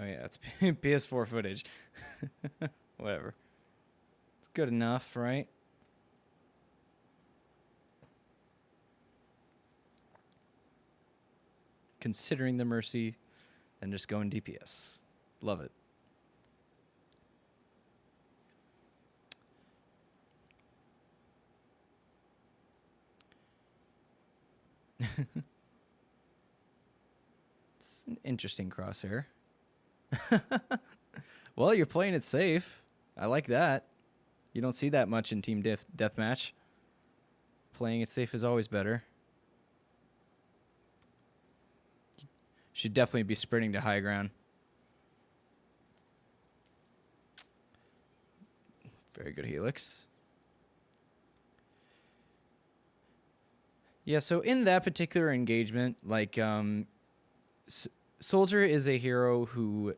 Oh yeah, it's PS4 footage. Whatever. It's good enough, right? Considering the mercy, then just going DPS. Love it. It's an interesting crosshair. Well, you're playing it safe. I like that. You don't see that much in team deathmatch. Playing it safe is always better. Should definitely be sprinting to high ground. Very good Helix. Yeah, so in that particular engagement, like, Soldier is a hero who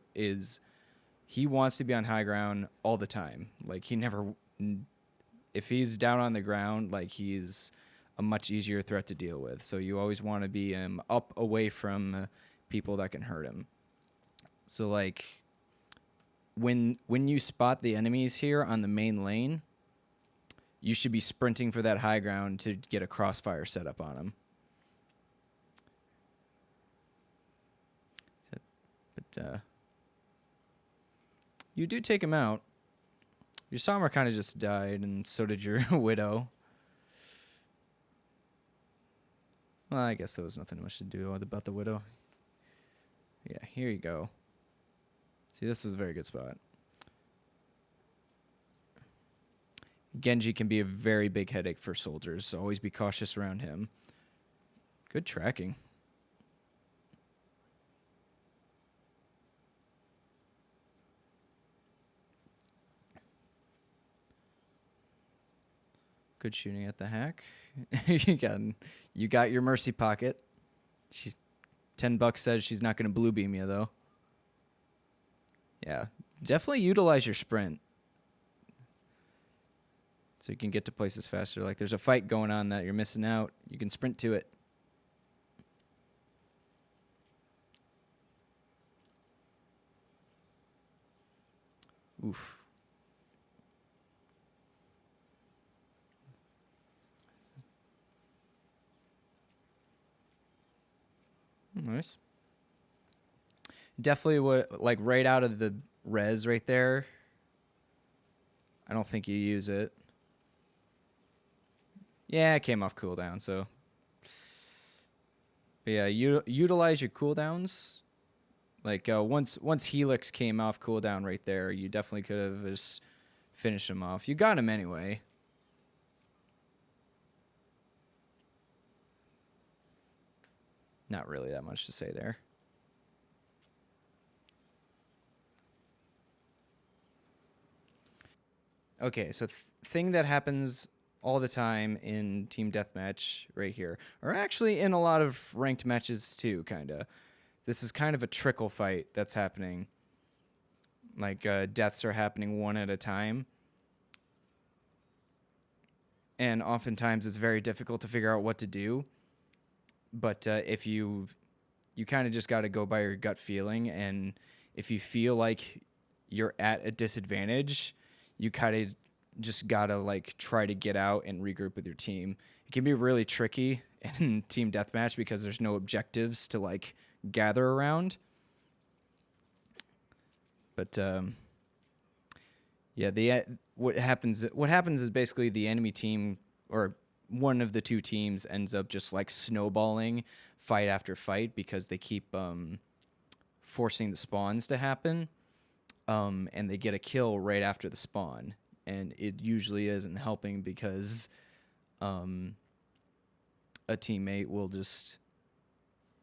he wants to be on high ground all the time. Like, if he's down on the ground, like, he's a much easier threat to deal with. So you always want to be up away from people that can hurt him. So, like, when you spot the enemies here on the main lane, you should be sprinting for that high ground to get a crossfire set up on him. But you do take him out. Your Sommer kind of just died, and so did your Widow. Well, I guess there was nothing much to do about the Widow. Yeah, here you go. See, this is a very good spot. Genji can be a very big headache for soldiers, so always be cautious around him. Good tracking. Good shooting at the hack. You got your mercy pocket. She's $10 says she's not going to blue beam you though. Yeah, definitely utilize your sprint so you can get to places faster. Like, there's a fight going on that you're missing out. You can sprint to it. Oof. Nice. Definitely would, like, right out of the res right there. I don't think you use it. Yeah, it came off cooldown, so. But yeah, utilize your cooldowns. Like, once Helix came off cooldown right there, you definitely could have just finished him off. You got him anyway. Not really that much to say there. Okay, so thing that happens all the time in team deathmatch right here, or actually in a lot of ranked matches too, kind of. This is kind of a trickle fight that's happening. Like, deaths are happening one at a time. And oftentimes it's very difficult to figure out what to do. But if you kind of just got to go by your gut feeling, and if you feel like you're at a disadvantage, you kind of just got to, like, try to get out and regroup with your team. It can be really tricky in team deathmatch because there's no objectives to, like, gather around. But yeah, what happens is basically the enemy team, or one of the two teams, ends up just, like, snowballing fight after fight because they keep forcing the spawns to happen, and they get a kill right after the spawn, and it usually isn't helping because a teammate will just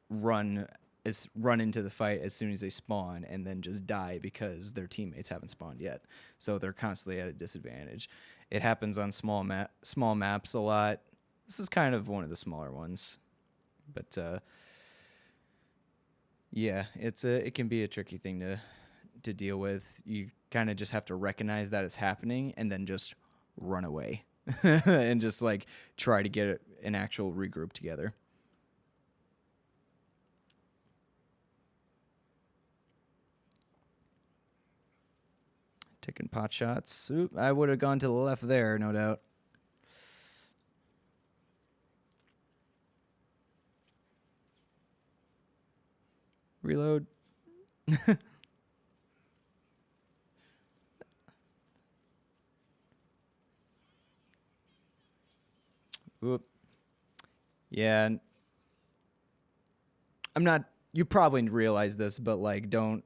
run into the fight as soon as they spawn and then just die because their teammates haven't spawned yet. So they're constantly at a disadvantage. It happens on small maps a lot. This is kind of one of the smaller ones. But yeah, it can be a tricky thing to deal with. You kind of just have to recognize that it's happening and then just run away and just, like, try to get an actual regroup together. Taking pot shots. Oop, I would have gone to the left there, no doubt. Reload. Oop. Yeah. I'm not. You probably realize this, but like, don't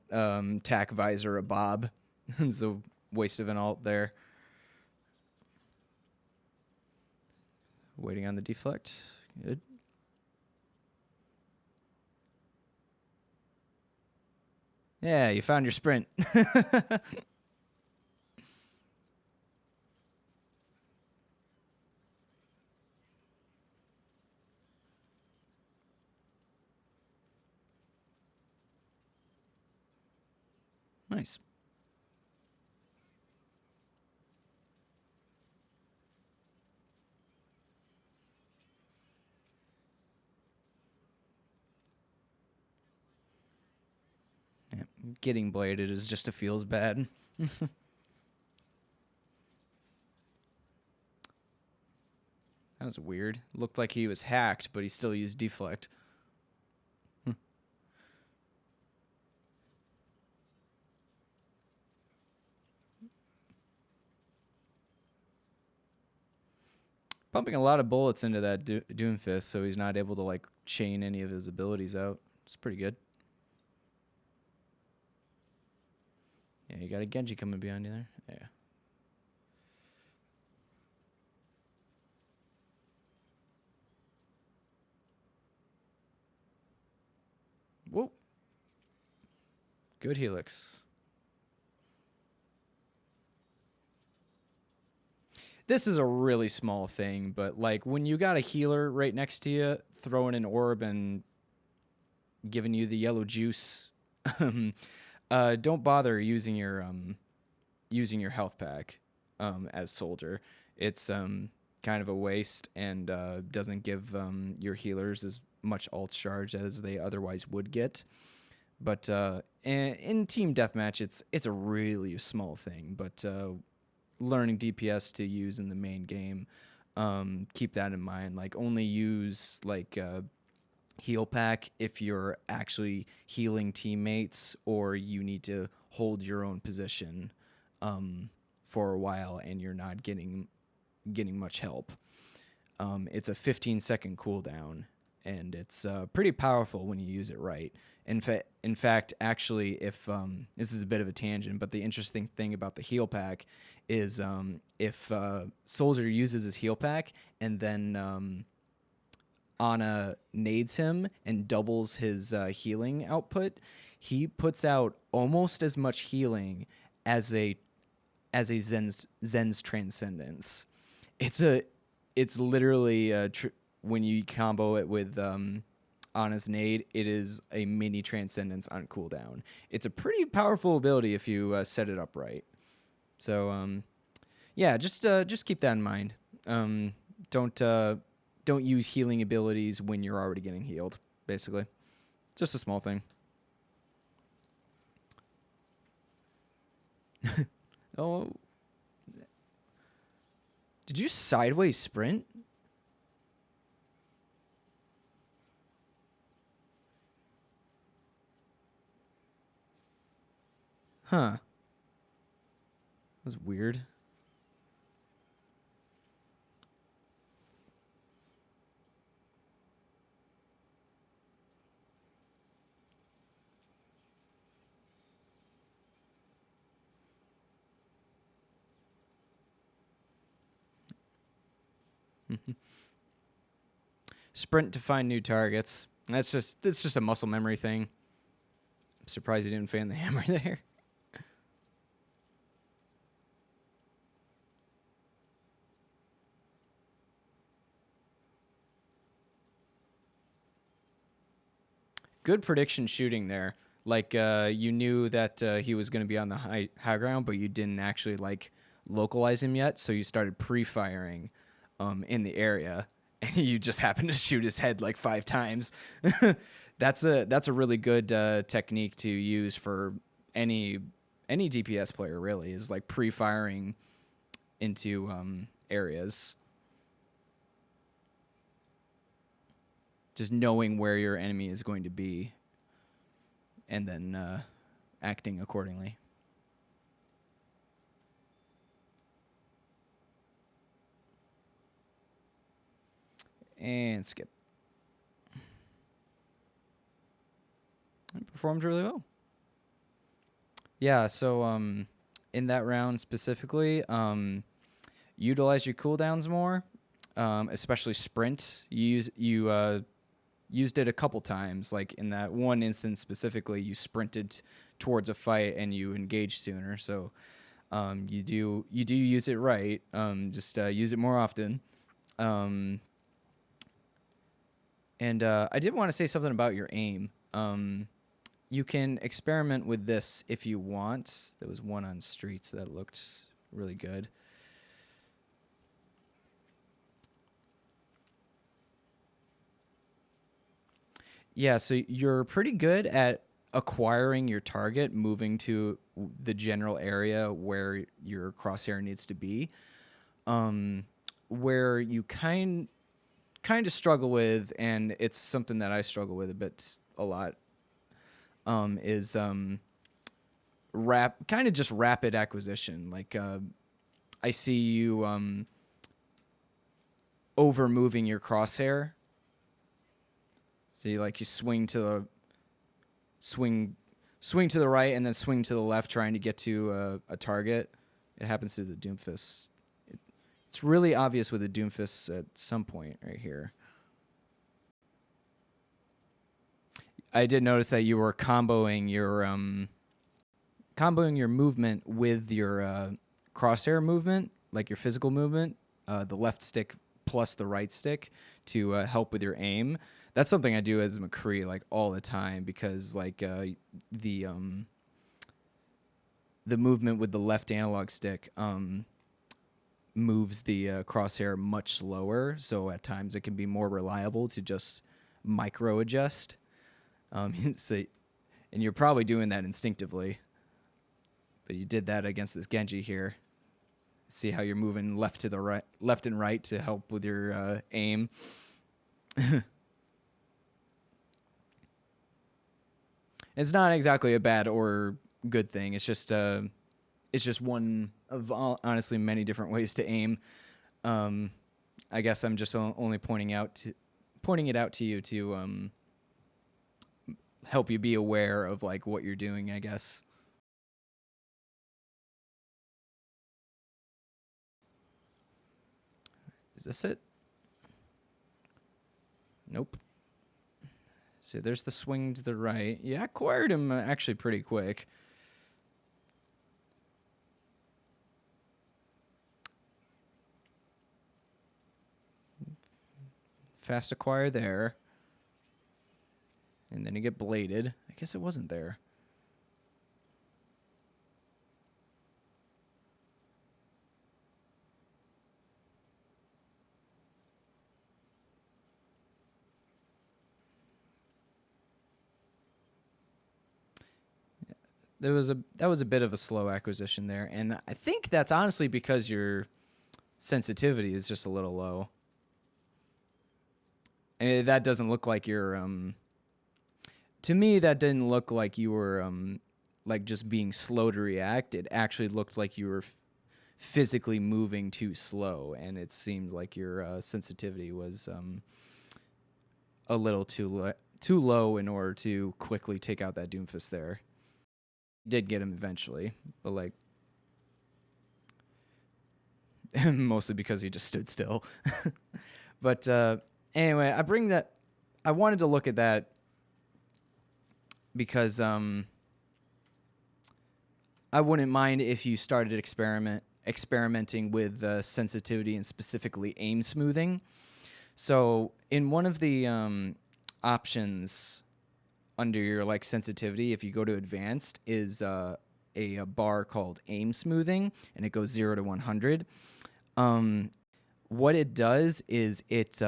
tack visor a bob. It's a waste of an alt there. Waiting on the deflect. Good. Yeah, you found your sprint. Nice. Yeah, getting bladed is just a feels bad. That was weird. Looked like he was hacked, but he still used deflect. Pumping a lot of bullets into that Doomfist, so he's not able to like chain any of his abilities out. It's pretty good. Yeah, you got a Genji coming behind you there. Yeah. Whoa. Good Helix. This is a really small thing, but like when you got a healer right next to you, throwing an orb and giving you the yellow juice, don't bother using your health pack as soldier. It's kind of a waste and doesn't give your healers as much ult charge as they otherwise would get. But in team deathmatch, it's a really small thing, but learning DPS to use in the main game, keep that in mind. Like only use like heal pack if you're actually healing teammates or you need to hold your own position for a while and you're not getting much help. It's a 15-second cooldown and it's pretty powerful when you use it right. In fact, actually, if this is a bit of a tangent, but the interesting thing about the heal pack is if Soldier uses his heal pack and then Ana nades him and doubles his healing output, he puts out almost as much healing as a Zen's Transcendence. It's literally when you combo it with Ana's nade, it is a mini Transcendence on cooldown. It's a pretty powerful ability if you set it up right. So yeah, just keep that in mind. Don't use healing abilities when you're already getting healed. Basically, just a small thing. Oh, did you sideways sprint? Huh. That was weird. Sprint to find new targets. That's just a muscle memory thing. I'm surprised he didn't fan the hammer there. Good prediction shooting there. Like you knew that he was going to be on the high ground, but you didn't actually like localize him yet, so you started pre-firing in the area, and you just happened to shoot his head like 5 times. That's a really good technique to use for any any DPS player really is like pre-firing into areas. Just knowing where your enemy is going to be and then acting accordingly. And skip. It performed really well. Yeah, so in that round specifically, utilize your cooldowns more, especially sprint. You used it a couple times. Like in that one instance specifically, you sprinted towards a fight and you engaged sooner. So you do use it right. Just use it more often. And I did want to say something about your aim. You can experiment with this if you want. There was one on streets that looked really good. Yeah, so you're pretty good at acquiring your target, moving to the general area where your crosshair needs to be. Where you kind of struggle with, and it's something that I struggle with a lot, is just rapid acquisition. Like I see you over moving your crosshair. See, like you swing to the right and then swing to the left, trying to get to a target. It happens to the Doomfist. It's really obvious with the Doomfist at some point right here. I did notice that you were comboing your movement with your crosshair movement, like your physical movement, the left stick plus the right stick to help with your aim. That's something I do as McCree like all the time because like the movement with the left analog stick moves the crosshair much slower, so at times it can be more reliable to just micro adjust. So, and you're probably doing that instinctively, but you did that against this Genji here. See how you're moving left and right to help with your aim. It's not exactly a bad or good thing. It's just one of honestly many different ways to aim. I guess I'm just only pointing it out to you to help you be aware of like what you're doing, I guess. Is this it? Nope. So there's the swing to the right. Yeah, I acquired him actually pretty quick. Fast acquire there. And then you get bladed. I guess it wasn't there. That was a bit of a slow acquisition there, and I think that's honestly because your sensitivity is just a little low. And that doesn't look like you're to me that didn't look like you were like just being slow to react. It actually looked like you were physically moving too slow, and it seemed like your sensitivity was a little too low in order to quickly take out that Doomfist there. Did get him eventually, but like mostly because he just stood still. But anyway, I wanted to look at that because I wouldn't mind if you started experimenting with sensitivity and specifically aim smoothing. So in one of the options under your like sensitivity, if you go to advanced, is a bar called aim smoothing, and it goes 0 to 100. What it does is it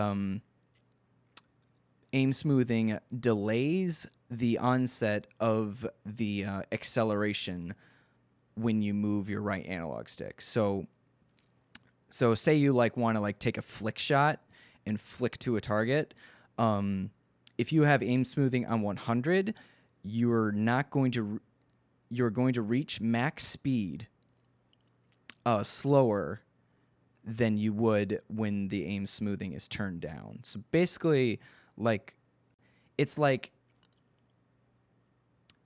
aim smoothing delays the onset of the acceleration when you move your right analog stick. So say you like want to like take a flick shot and flick to a target. If you have aim smoothing on 100, you're going to reach max speed slower than you would when the aim smoothing is turned down. So basically, like it's like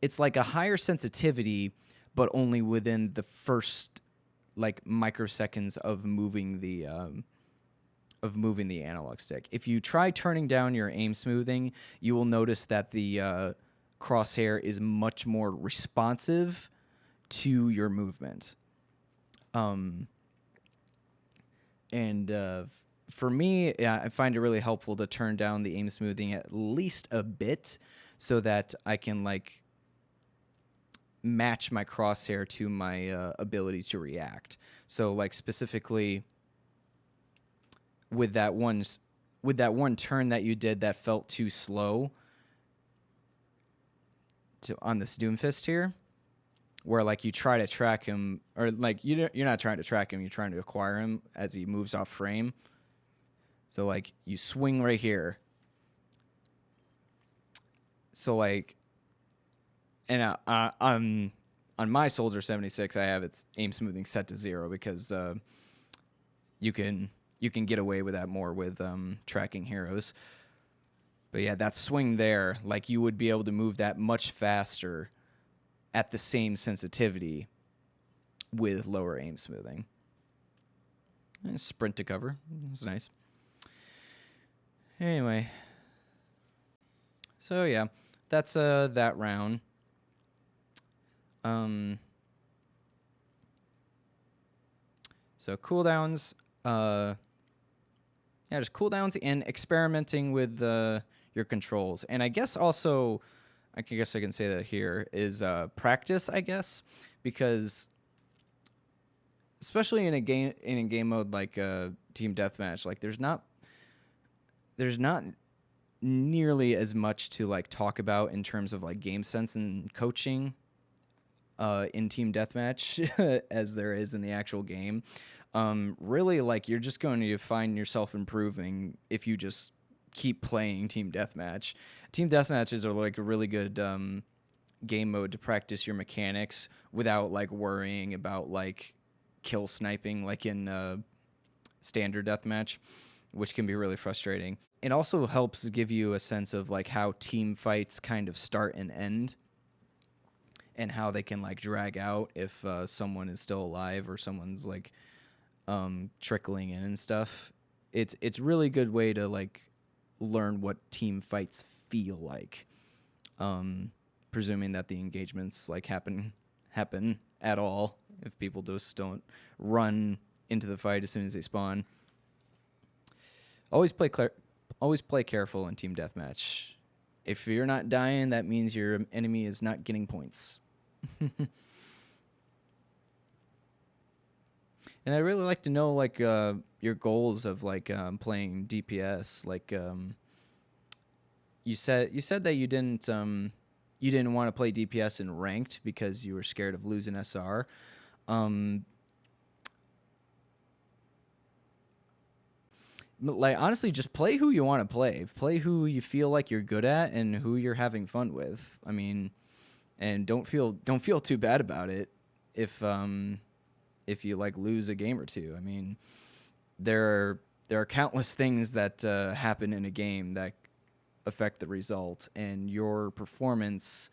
a higher sensitivity, but only within the first like microseconds of moving the analog stick. If you try turning down your aim smoothing, you will notice that the crosshair is much more responsive to your movement. For me, I find it really helpful to turn down the aim smoothing at least a bit so that I can like match my crosshair to my ability to react. So like specifically with that one turn that you did that felt too slow on this Doomfist here, where like you try to track him, or like you're not trying to track him, you're trying to acquire him as he moves off frame. So like you swing right here. So like, and on my Soldier 76, I have its aim smoothing set to 0 because you can get away with that more with tracking heroes. But yeah, that swing there, like you would be able to move that much faster at the same sensitivity with lower aim smoothing. And sprint to cover. It was nice. Anyway. So yeah, that's that round. So cooldowns, just cooldowns and experimenting with your controls. And I guess also, I can say that here is practice, I guess, because especially in a game mode like team deathmatch, like there's not nearly as much to like talk about in terms of like game sense and coaching in team deathmatch as there is in the actual game. Really, like you're just going to find yourself improving if you just keep playing team deathmatch. Team deathmatches are like a really good game mode to practice your mechanics without like worrying about like kill sniping like in standard deathmatch, which can be really frustrating. It also helps give you a sense of like how team fights kind of start and end, and how they can like drag out if someone is still alive or someone's like trickling in and stuff. It's really good way to like learn what team fights feel like, presuming that the engagements like happen at all, if people just don't run into the fight as soon as they spawn. Always play careful in team deathmatch. If you're not dying, that means your enemy is not getting points. And I'd really like to know like your goals of like playing DPS. Like you said that you didn't want to play DPS in ranked because you were scared of losing SR. Like honestly, just play who you want to play. Play who you feel like you're good at and who you're having fun with. I mean, and don't feel too bad about it if you like lose a game or two. I mean, there are countless things that happen in a game that affect the result, and your performance,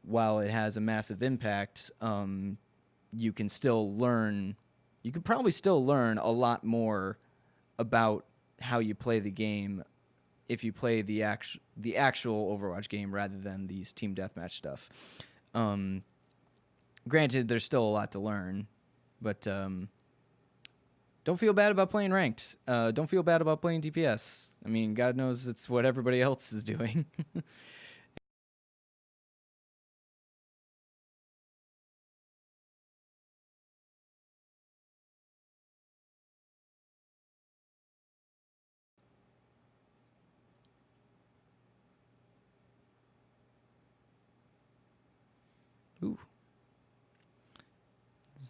while it has a massive impact, you can still learn. You could probably still learn a lot more about how you play the game if you play the actual Overwatch game rather than these team deathmatch stuff. Granted, there's still a lot to learn, but don't feel bad about playing ranked. Don't feel bad about playing DPS. I mean, God knows it's what everybody else is doing. Ooh.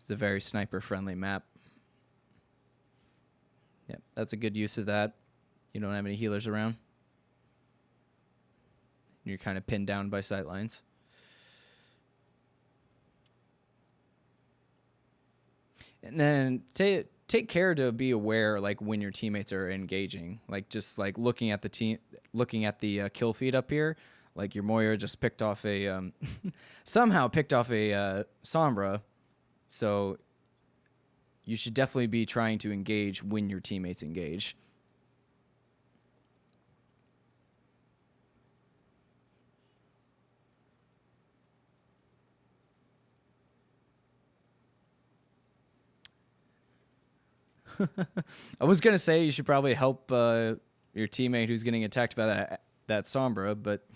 It's a very sniper-friendly map. Yep, that's a good use of that. You don't have any healers around. You're kind of pinned down by sightlines. And then take care to be aware, like when your teammates are engaging, like just like looking at the kill feed up here. Like your Moira just picked off a somehow picked off a Sombra, so you should definitely be trying to engage when your teammates engage. I was gonna say you should probably help your teammate who's getting attacked by that Sombra, but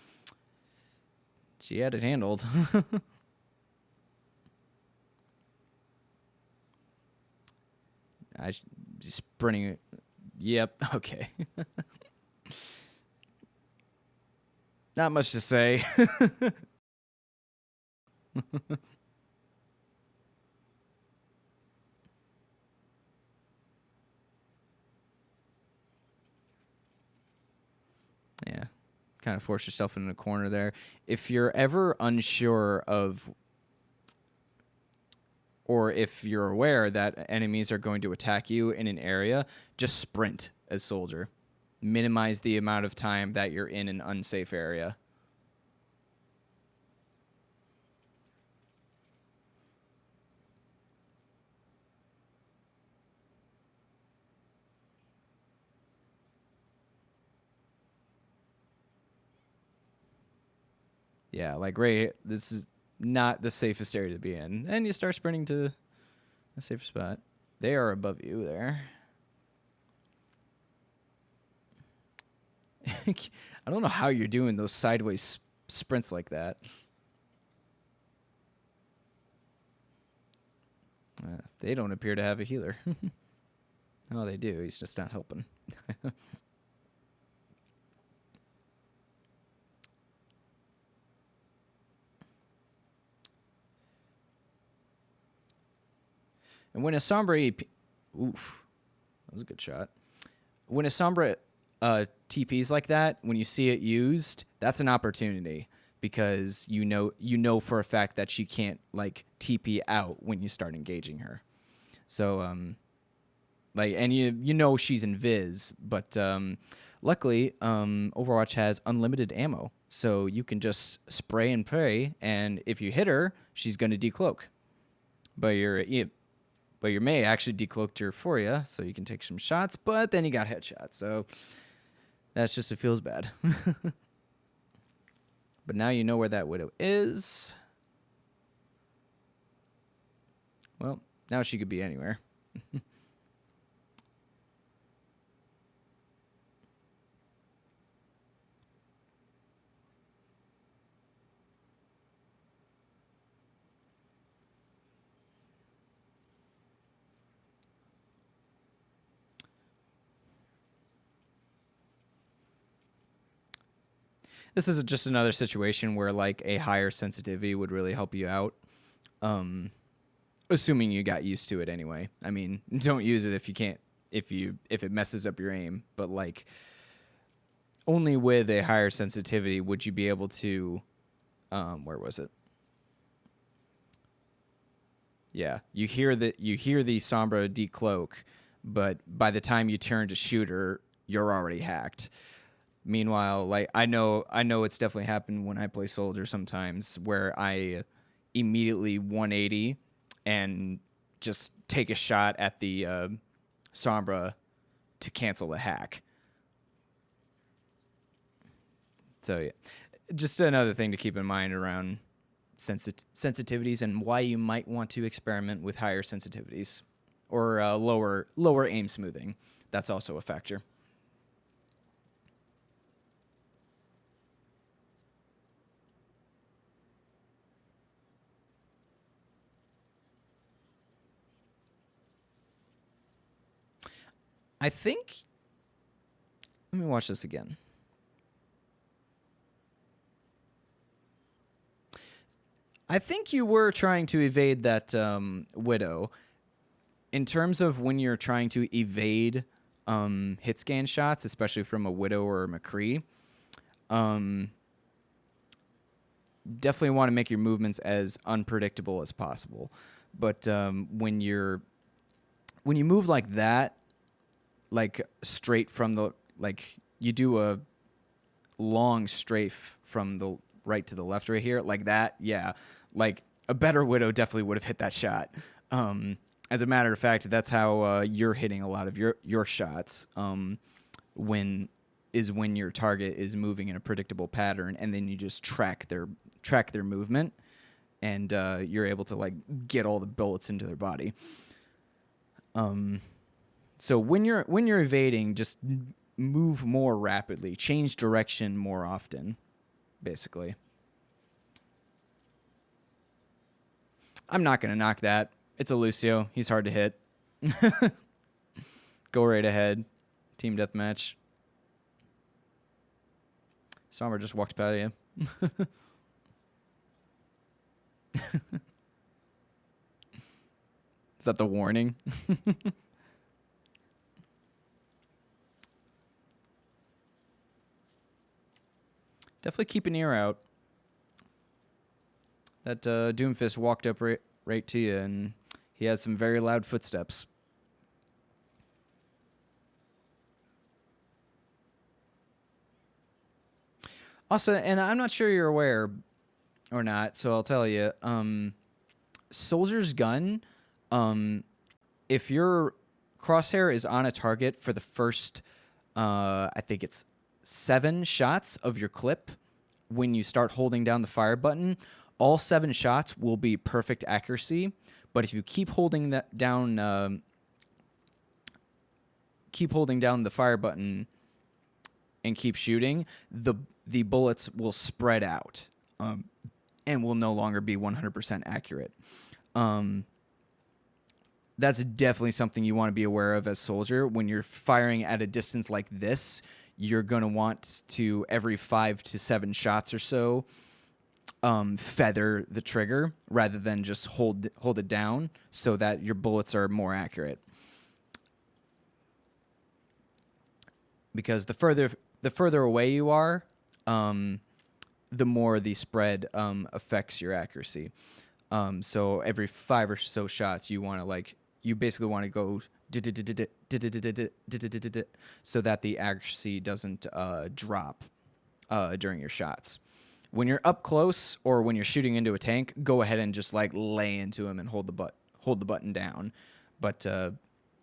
she had it handled. Sprinting. Yep. Okay. Not much to say. Yeah. Kind of force yourself into a corner there. If you're ever unsure of, or if you're aware that enemies are going to attack you in an area, just sprint as soldier. Minimize the amount of time that you're in an unsafe area. Yeah, like Ray, this is not the safest area to be in. And you start sprinting to a safer spot. They are above you there. I don't know how you're doing those sideways sprints like that. They don't appear to have a healer. Oh, they do. He's just not helping. And when a Sombra oof, that was a good shot. When a Sombra TPs like that, when you see it used, that's an opportunity because you know for a fact that she can't like TP out when you start engaging her. So like, and you know she's invis, but luckily Overwatch has unlimited ammo, so you can just spray and pray, and if you hit her, she's going to decloak. But your Mei actually decloaked her for you, so you can take some shots, but then you got headshots, so that's just, it feels bad. But now you know where that Widow is. Well, now she could be anywhere. This is just another situation where like a higher sensitivity would really help you out. Assuming you got used to it anyway. I mean, don't use it if you can't, if it messes up your aim, but like only with a higher sensitivity would you be able to where was it? Yeah, you hear the Sombra decloak, but by the time you turn to shoot her, you're already hacked. Meanwhile, like I know it's definitely happened when I play soldier sometimes where I immediately 180 and just take a shot at the Sombra to cancel the hack. So yeah, just another thing to keep in mind around sensitivities and why you might want to experiment with higher sensitivities or lower aim smoothing. That's also a factor. I think. Let me watch this again. I think you were trying to evade that widow. In terms of when you're trying to evade hit scan shots, especially from a widow or a McCree, definitely want to make your movements as unpredictable as possible. But when you move like that, like straight from the, like you do a long strafe from the right to the left right here, like that, yeah, like a better widow definitely would have hit that shot. As a matter of fact, that's how you're hitting a lot of your shots. When your target is moving in a predictable pattern, and then you just track their movement, and you're able to like get all the bullets into their body. So when you're evading, just move more rapidly, change direction more often, basically. I'm not gonna knock that. It's a Lucio. He's hard to hit. Go right ahead. Team deathmatch. Somber just walked by you. Is that the warning? Definitely keep an ear out. That Doomfist walked up right to you, and he has some very loud footsteps. Also, and I'm not sure you're aware or not, so I'll tell you. Soldier's gun, if your crosshair is on a target for the first, I think it's 7 shots of your clip, when you start holding down the fire button, all 7 shots will be perfect accuracy. But if you keep holding that down, keep holding down the fire button and keep shooting, the bullets will spread out and will no longer be 100% accurate. That's definitely something you want to be aware of as soldier. When you're firing at a distance like this, you're going to want to, every 5 to 7 shots or so, feather the trigger rather than just hold it down so that your bullets are more accurate. Because the further away you are, the more the spread affects your accuracy. So every 5 or so shots, you basically want to go so that the accuracy doesn't drop during your shots. When you're up close or when you're shooting into a tank, go ahead and just like lay into him and hold the button down. But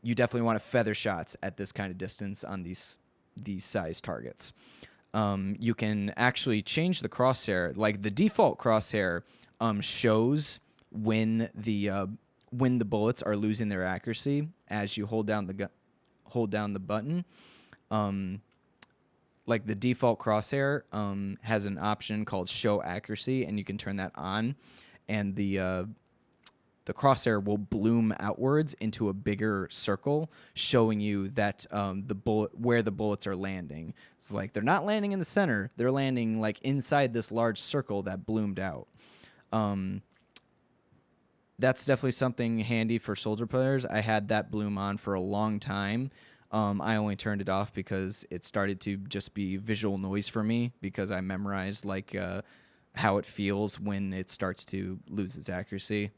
you definitely want to feather shots at this kind of distance on these size targets. You can actually change the crosshair. Like the default crosshair shows when the bullets are losing their accuracy as you hold down the button. Like the default crosshair has an option called show accuracy, and you can turn that on, and the crosshair will bloom outwards into a bigger circle, showing you that where the bullets are landing. It's like they're not landing in the center; they're landing like inside this large circle that bloomed out. That's definitely something handy for soldier players. I had that bloom on for a long time. I only turned it off because it started to just be visual noise for me, because I memorized like how it feels when it starts to lose its accuracy.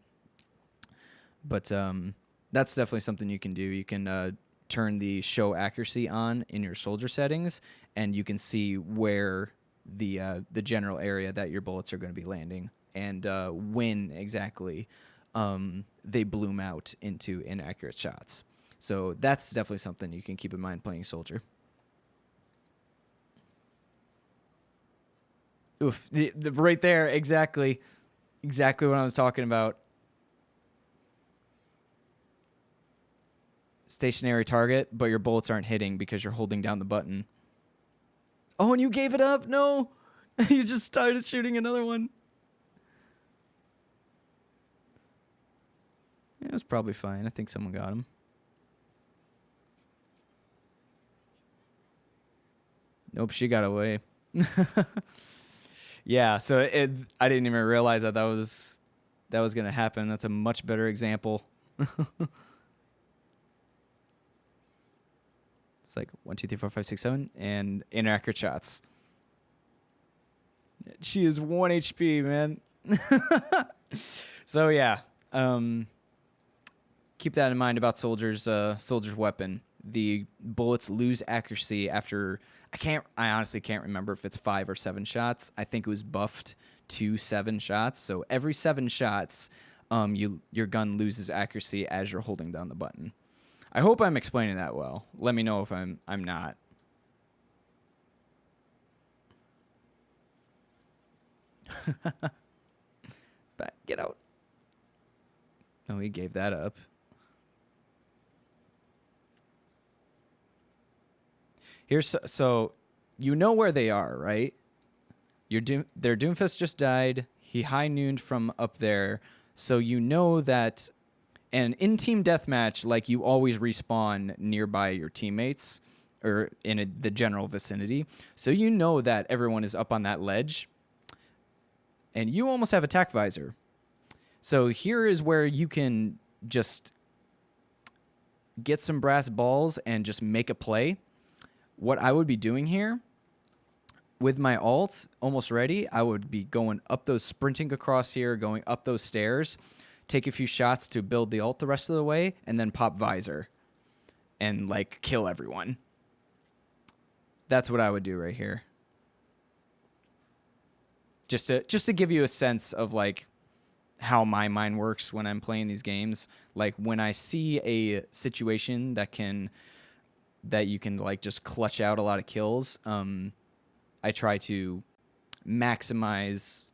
But that's definitely something you can do. You can turn the show accuracy on in your soldier settings, and you can see where the general area that your bullets are going to be landing, and when exactly they bloom out into inaccurate shots. So that's definitely something you can keep in mind playing soldier. Oof, right there, exactly what I was talking about. Stationary target, but your bullets aren't hitting because you're holding down the button. Oh, and you gave it up? No. You just started shooting another one. Yeah, it was probably fine. I think someone got him. Nope, she got away. Yeah, so I didn't even realize that was that was going to happen. That's a much better example. It's like 1, 2, 3, 4, 5, 6, 7, and inaccurate shots. She is 1 HP, man. So yeah, keep that in mind about Soldier's weapon. The bullets lose accuracy after I honestly can't remember if it's 5 or 7 shots. I think it was buffed to 7 shots. So every 7 shots, your gun loses accuracy as you're holding down the button. I hope I'm explaining that well. Let me know if I'm not. Get out. Oh, he gave that up. Here's so you know where they are, right? Their Doomfist just died. He high nooned from up there, so you know that. And in team deathmatch, like, you always respawn nearby your teammates or in the general vicinity, so you know that everyone is up on that ledge, and you almost have attack visor. So here is where you can just get some brass balls and just make a play. What I would be doing here with my ult almost ready, I would be going up those, sprinting across here, going up those stairs, take a few shots to build the ult the rest of the way, and then pop visor and, like, kill everyone. That's what I would do right here. Just to give you a sense of, like, how my mind works when I'm playing these games. Like, when I see a situation that you can, like, just clutch out a lot of kills, I try to maximize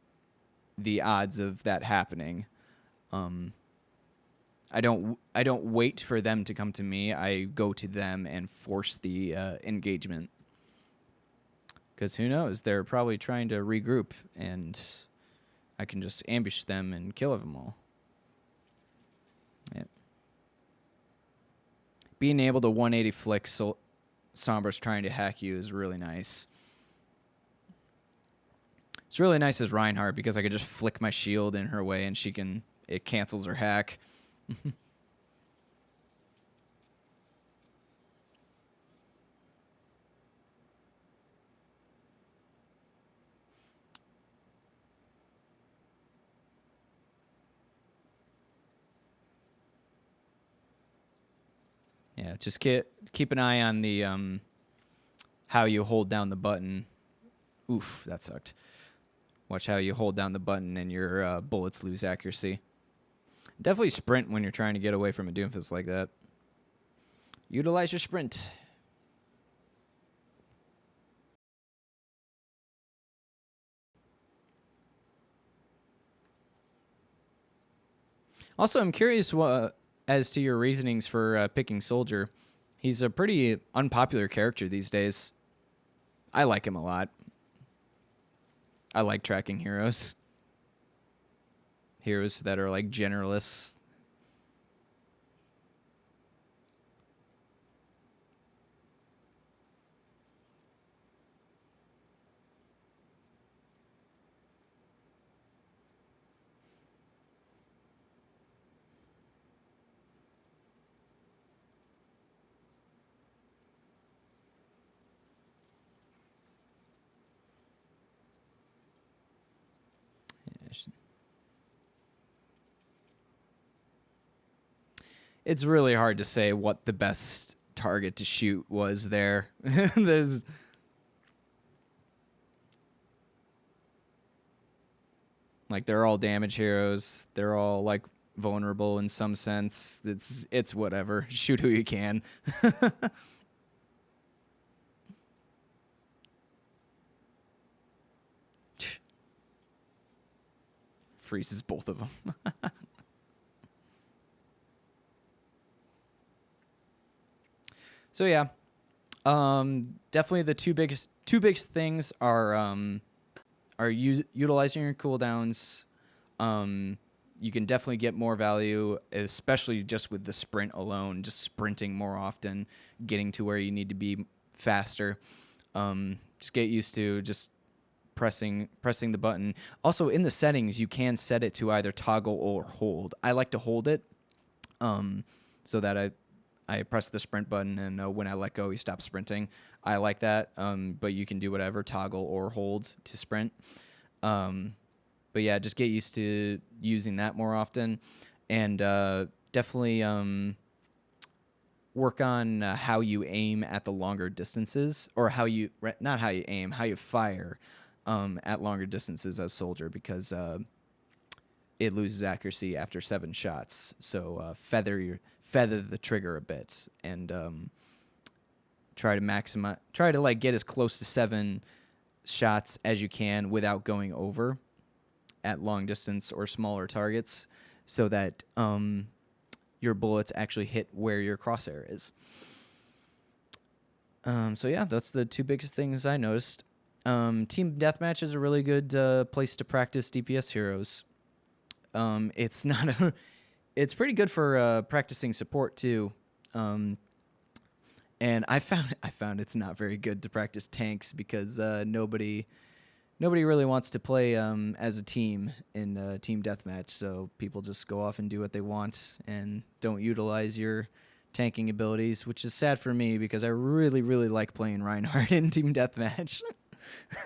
the odds of that happening. I don't wait for them to come to me. I go to them and force the engagement. Because who knows? They're probably trying to regroup, and I can just ambush them and kill them all. Yep. Being able to 180 flick Sombra's trying to hack you is really nice. It's really nice as Reinhardt because I could just flick my shield in her way and it cancels her hack. Yeah, just keep an eye on the how you hold down the button. Oof, that sucked. Watch how you hold down the button and your bullets lose accuracy. Definitely sprint when you're trying to get away from a Doomfist like that. Utilize your sprint. Also, I'm curious as to your reasonings for picking Soldier. He's a pretty unpopular character these days. I like him a lot. I like tracking heroes. Heroes that are like generalists. It's really hard to say what the best target to shoot was there. There's like, they're all damage heroes. They're all like vulnerable in some sense. It's whatever. Shoot who you can. Freezes both of them. So yeah, definitely the two biggest things are utilizing your cooldowns. You can definitely get more value, especially just with the sprint alone, just sprinting more often, getting to where you need to be faster. Just get used to just pressing the button. Also, in the settings, you can set it to either toggle or hold. I like to hold it, so that I press the sprint button, and when I let go, he stops sprinting. I like that, but you can do whatever, toggle or hold to sprint. But yeah, just get used to using that more often, and definitely work on how you aim at the longer distances, or not how you aim, how you fire at longer distances as soldier, because it loses accuracy after 7 shots. So feather the trigger a bit, and try to like get as close to 7 shots as you can without going over at long distance or smaller targets, so that your bullets actually hit where your crosshair is. So yeah, that's the 2 biggest things I noticed. Team deathmatch is a really good place to practice DPS heroes. It's not it's pretty good for practicing support too. And I found it's not very good to practice tanks, because nobody really wants to play as a team in team deathmatch. So people just go off and do what they want and don't utilize your tanking abilities, which is sad for me, because I really, really like playing Reinhardt in team deathmatch.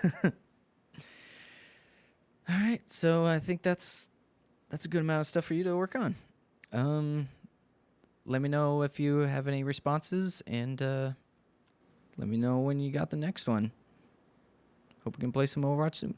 All right, so I think that's a good amount of stuff for you to work on. Let me know if you have any responses, and let me know when you got the next one. Hope we can play some Overwatch soon.